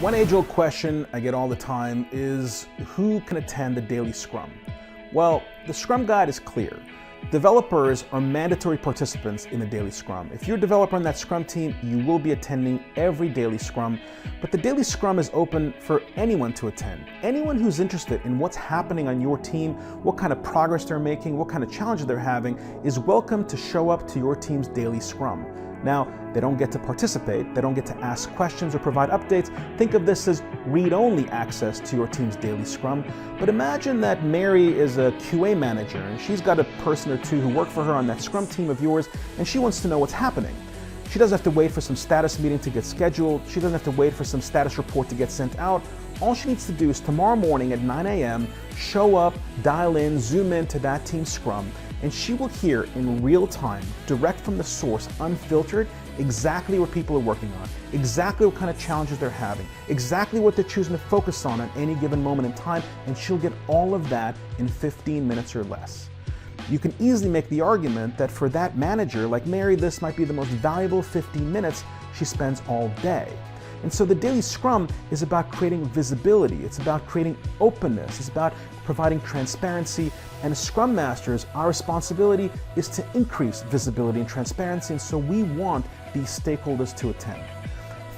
One age-old question I get all the time is who can attend the daily Scrum? Well, the Scrum Guide is clear. Developers are mandatory participants in the daily Scrum. If you're a developer on that Scrum team, you will be attending every daily Scrum, but the daily Scrum is open for anyone to attend. Anyone who's interested in what's happening on your team, what kind of progress they're making, what kind of challenges they're having, is welcome to show up to your team's daily Scrum. Now, they don't get to participate, they don't get to ask questions or provide updates. Think of this as read-only access to your team's daily Scrum. But imagine that Mary is a QA manager and she's got a person or two who work for her on that Scrum team of yours, and she wants to know what's happening. She doesn't have to wait for some status meeting to get scheduled. She doesn't have to wait for some status report to get sent out. All she needs to do is tomorrow morning at 9 a.m., show up, dial in, zoom in to that team's Scrum, and she will hear in real time, direct from the source, unfiltered, exactly what people are working on, exactly what kind of challenges they're having, exactly what they're choosing to focus on at any given moment in time, and she'll get all of that in 15 minutes or less. You can easily make the argument that for that manager like Mary, this might be the most valuable 15 minutes she spends all day. And so the daily Scrum is about creating visibility, it's about creating openness, it's about providing transparency, and as Scrum Masters, our responsibility is to increase visibility and transparency, and so we want these stakeholders to attend.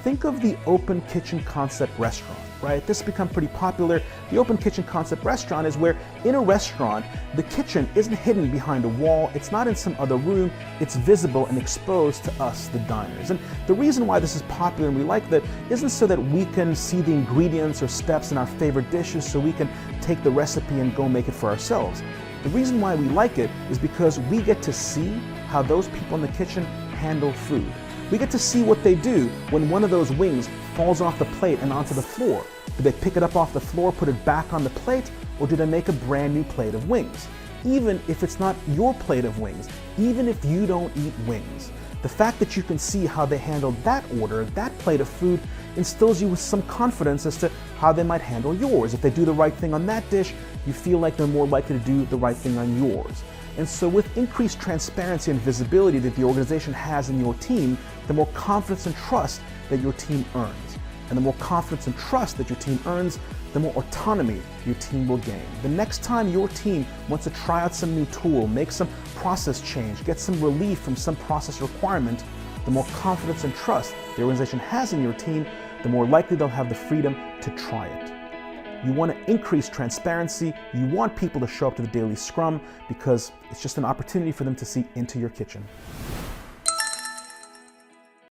Think of the open kitchen concept restaurant, right? This has become pretty popular. The open kitchen concept restaurant is where in a restaurant, the kitchen isn't hidden behind a wall, it's not in some other room, it's visible and exposed to us, the diners. And the reason why this is popular and we like that isn't so that we can see the ingredients or steps in our favorite dishes so we can take the recipe and go make it for ourselves. The reason why we like it is because we get to see how those people in the kitchen handle food. We get to see what they do when one of those wings falls off the plate and onto the floor. Do they pick it up off the floor, put it back on the plate, or do they make a brand new plate of wings? Even if it's not your plate of wings, even if you don't eat wings, the fact that you can see how they handled that order, that plate of food, instills you with some confidence as to how they might handle yours. If they do the right thing on that dish, you feel like they're more likely to do the right thing on yours. And so with increased transparency and visibility that the organization has in your team, the more confidence and trust that your team earns. And the more confidence and trust that your team earns, the more autonomy your team will gain. The next time your team wants to try out some new tool, make some process change, get some relief from some process requirement, the more confidence and trust the organization has in your team, the more likely they'll have the freedom to try it. You want to increase transparency. You want people to show up to the daily Scrum because it's just an opportunity for them to see into your kitchen.